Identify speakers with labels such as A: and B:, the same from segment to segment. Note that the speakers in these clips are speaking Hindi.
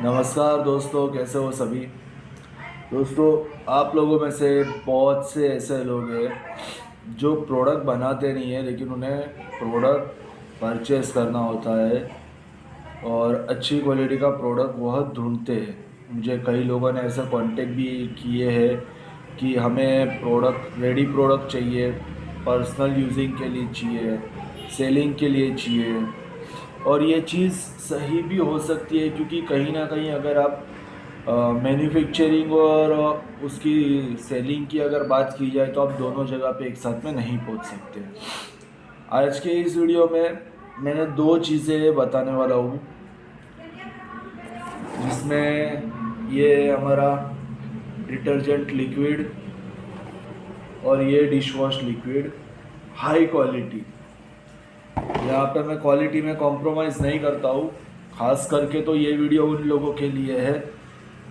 A: नमस्कार दोस्तों, कैसे हो सभी। दोस्तों, आप लोगों में से बहुत से ऐसे लोग हैं जो प्रोडक्ट बनाते नहीं हैं, लेकिन उन्हें प्रोडक्ट परचेस करना होता है और अच्छी क्वालिटी का प्रोडक्ट वह ढूंढते हैं। मुझे कई लोगों ने ऐसा कांटेक्ट भी किए हैं कि हमें प्रोडक्ट रेडी प्रोडक्ट चाहिए, पर्सनल यूजिंग के लिए चाहिए, सेलिंग के लिए चाहिए। और ये चीज़ सही भी हो सकती है, क्योंकि कहीं ना कहीं अगर आप मैन्युफैक्चरिंग और उसकी सेलिंग की अगर बात की जाए तो आप दोनों जगह पे एक साथ में नहीं पहुंच सकते। आज के इस वीडियो में मैंने दो चीज़ें बताने वाला हूँ, जिसमें ये हमारा डिटर्जेंट लिक्विड और ये dish wash liquid high quality. यहाँ पे मैं क्वालिटी में कॉम्प्रोमाइज़ नहीं करता हूँ। खास करके तो ये वीडियो उन लोगों के लिए है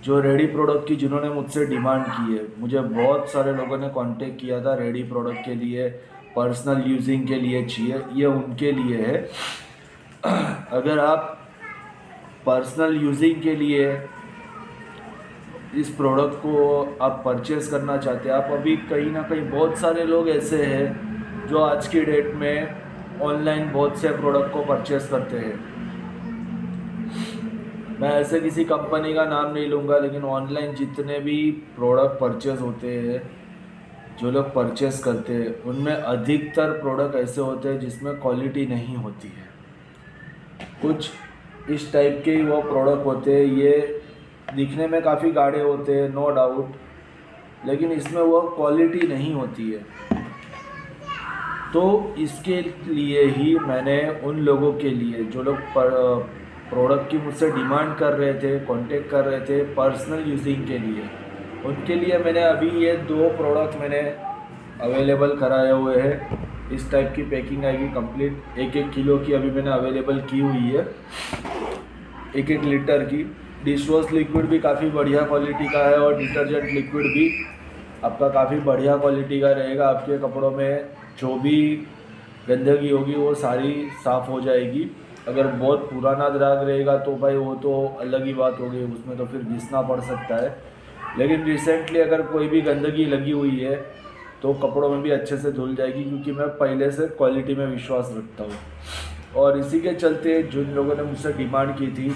A: जो रेडी प्रोडक्ट की जिन्होंने मुझसे डिमांड की है। मुझे बहुत सारे लोगों ने कांटेक्ट किया था रेडी प्रोडक्ट के लिए, पर्सनल यूजिंग के लिए चाहिए, ये उनके लिए है। अगर आप पर्सनल यूजिंग के लिए इस प्रोडक्ट को आप परचेज़ करना चाहते हैं, आप अभी कहीं ना कहीं बहुत सारे लोग ऐसे हैं जो आज की डेट में ऑनलाइन बहुत से प्रोडक्ट को परचेज़ करते हैं। मैं ऐसे किसी कंपनी का नाम नहीं लूँगा, लेकिन ऑनलाइन जितने भी प्रोडक्ट परचेज़ होते हैं, जो लोग परचेज़ करते हैं, उनमें अधिकतर प्रोडक्ट ऐसे होते हैं जिसमें क्वालिटी नहीं होती है। कुछ इस टाइप के ही वो प्रोडक्ट होते हैं। ये दिखने में काफ़ी गाढ़े होते हैं, नो डाउट, लेकिन इसमें वो क्वालिटी नहीं होती है। तो इसके लिए ही मैंने उन लोगों के लिए जो लोग प्रोडक्ट की मुझसे डिमांड कर रहे थे, कांटेक्ट कर रहे थे पर्सनल यूजिंग के लिए, उनके लिए मैंने अभी ये दो प्रोडक्ट मैंने अवेलेबल कराए हुए हैं। इस टाइप की पैकिंग आएगी कंप्लीट, 1-1 किलो की अभी मैंने अवेलेबल की हुई है, 1-1 लीटर की। डिश वॉश लिक्विड भी काफ़ी बढ़िया क्वालिटी का है और डिटर्जेंट लिक्विड भी आपका काफ़ी बढ़िया क्वालिटी का रहेगा। आपके कपड़ों में जो भी गंदगी होगी वो सारी साफ़ हो जाएगी। अगर बहुत पुराना दाग रहेगा तो भाई वो तो अलग ही बात होगी, उसमें तो फिर घिसना पड़ सकता है। लेकिन रिसेंटली अगर कोई भी गंदगी लगी हुई है तो कपड़ों में भी अच्छे से धुल जाएगी, क्योंकि मैं पहले से क्वालिटी में विश्वास रखता हूँ। और इसी के चलते जिन लोगों ने मुझसे डिमांड की थी,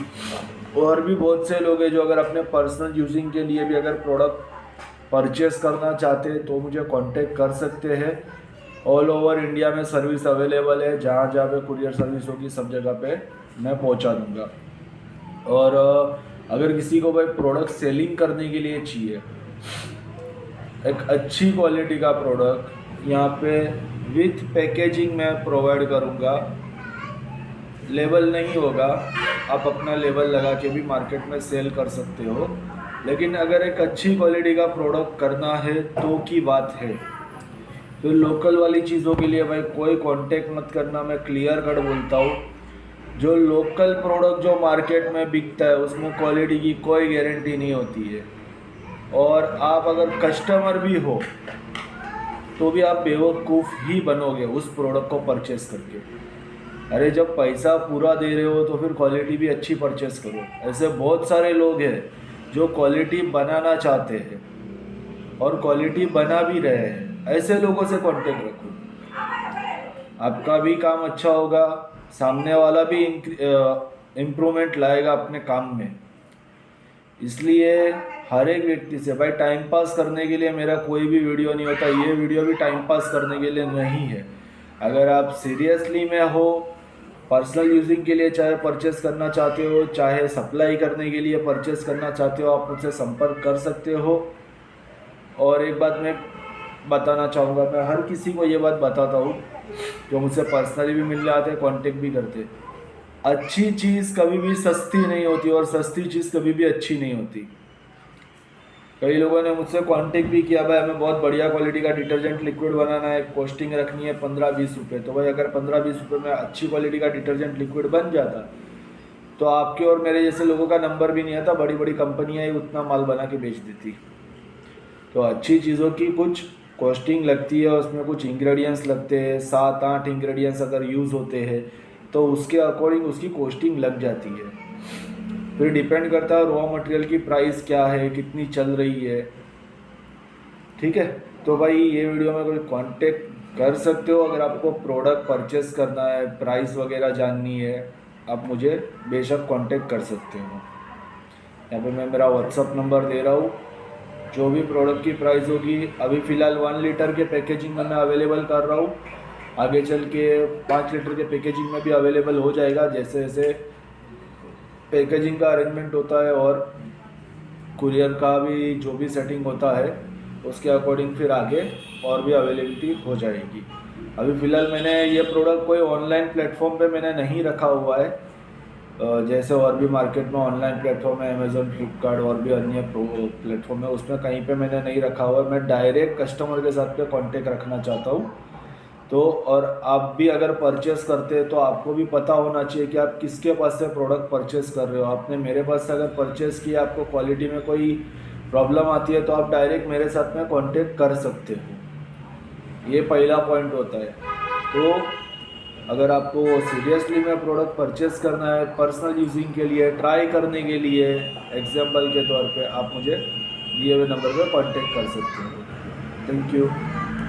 A: और भी बहुत से लोग हैं जो अगर अपने पर्सनल यूजिंग के लिए भी अगर प्रोडक्ट परचेस करना चाहते हैं तो मुझे कांटेक्ट कर सकते हैं। ऑल ओवर इंडिया में सर्विस अवेलेबल है, जहाँ जहाँ पे कुरियर सर्विस होगी सब जगह पे मैं पहुँचा दूँगा। और अगर किसी को भाई प्रोडक्ट सेलिंग करने के लिए चाहिए, एक अच्छी क्वालिटी का प्रोडक्ट यहाँ पे विथ पैकेजिंग मैं प्रोवाइड करूँगा। लेबल नहीं होगा, आप अपना लेबल लगा के भी मार्केट में सेल कर सकते हो, लेकिन अगर एक अच्छी क्वालिटी का प्रोडक्ट करना है तो की बात है। तो लोकल वाली चीज़ों के लिए भाई कोई कांटेक्ट मत करना, मैं क्लियर कट बोलता हूँ। जो लोकल प्रोडक्ट जो मार्केट में बिकता है उसमें क्वालिटी की कोई गारंटी नहीं होती है, और आप अगर कस्टमर भी हो तो भी आप बेवकूफ़ ही बनोगे उस प्रोडक्ट को परचेस करके। अरे जब पैसा पूरा दे रहे हो तो फिर क्वालिटी भी अच्छी परचेस करो। ऐसे बहुत सारे लोग हैं जो क्वालिटी बनाना चाहते हैं और क्वालिटी बना भी रहे हैं, ऐसे लोगों से कांटेक्ट रखो, आपका भी काम अच्छा होगा, सामने वाला भी इम्प्रूवमेंट लाएगा अपने काम में। इसलिए हर एक व्यक्ति से भाई टाइम पास करने के लिए मेरा कोई भी वीडियो नहीं होता, ये वीडियो भी टाइम पास करने के लिए नहीं है। अगर आप सीरियसली में हो, पर्सनल यूजिंग के लिए चाहे परचेस करना चाहते हो, चाहे सप्लाई करने के लिए परचेस करना चाहते हो, आप मुझसे संपर्क कर सकते हो। और एक बात मैं बताना चाहूँगा, मैं हर किसी को ये बात बताता हूँ जो मुझसे पर्सनली भी मिलने आते हैं, कांटेक्ट भी करते हैं, अच्छी चीज़ कभी भी सस्ती नहीं होती और सस्ती चीज़ कभी भी अच्छी नहीं होती। कई लोगों ने मुझसे कांटेक्ट भी किया, भाई हमें बहुत बढ़िया क्वालिटी का डिटर्जेंट लिक्विड बनाना है, कॉस्टिंग रखनी है 15-20 रुपये। तो भाई अगर 15-20 रुपये में अच्छी क्वालिटी का डिटर्जेंट लिक्विड बन जाता तो आपके और मेरे जैसे लोगों का नंबर भी नहीं आता, बड़ी बड़ी कंपनियाँ ही उतना माल बना के बेच देती। तो अच्छी चीज़ों की कुछ कॉस्टिंग लगती है, उसमें कुछ इंग्रेडिएंट्स लगते हैं, 7-8 इंग्रेडिएंट्स अगर यूज़ होते हैं तो उसके अकॉर्डिंग उसकी कॉस्टिंग लग जाती है। फिर डिपेंड करता है रॉ मटेरियल की प्राइस क्या है, कितनी चल रही है। ठीक है, तो भाई ये वीडियो में कोई कांटेक्ट कर सकते हो, अगर आपको प्रोडक्ट परचेस करना है, प्राइस वगैरह जाननी है, आप मुझे बेशक कांटेक्ट कर सकते हो। यहाँ पे मैं मेरा व्हाट्सअप नंबर दे रहा हूँ। जो भी प्रोडक्ट की प्राइस होगी, अभी फ़िलहाल 1 लीटर के पैकेजिंग में मैं अवेलेबल कर रहा हूँ, आगे चल के 5 लीटर के पैकेजिंग में भी अवेलेबल हो जाएगा। जैसे जैसे पैकेजिंग का अरेंजमेंट होता है और कुरियर का भी जो भी सेटिंग होता है, उसके अकॉर्डिंग फिर आगे और भी अवेलेबिलिटी हो जाएगी। अभी फ़िलहाल मैंने ये प्रोडक्ट कोई ऑनलाइन प्लेटफॉर्म पे मैंने नहीं रखा हुआ है, जैसे और भी मार्केट में ऑनलाइन प्लेटफॉर्म है, अमेज़ॉन, फ्लिपकार्ट और भी अन्य प्लेटफॉर्म है, उसमें कहीं पे मैंने नहीं रखा हुआ है। मैं डायरेक्ट कस्टमर के साथ पे कांटेक्ट रखना चाहता हूँ। तो और आप भी अगर परचेस करते हैं तो आपको भी पता होना चाहिए कि आप किसके पास से प्रोडक्ट परचेस कर रहे हो। आपने मेरे पास से अगर परचेस किया, आपको क्वालिटी में कोई प्रॉब्लम आती है तो आप डायरेक्ट मेरे साथ में कांटेक्ट कर सकते हो। ये पहला पॉइंट होता है। तो अगर आपको सीरियसली में प्रोडक्ट परचेस करना है पर्सनल यूजिंग के लिए, ट्राई करने के लिए, एग्जाम्पल के तौर पे, आप मुझे दिए हुए नंबर पर कांटेक्ट कर सकते हो। Thank you.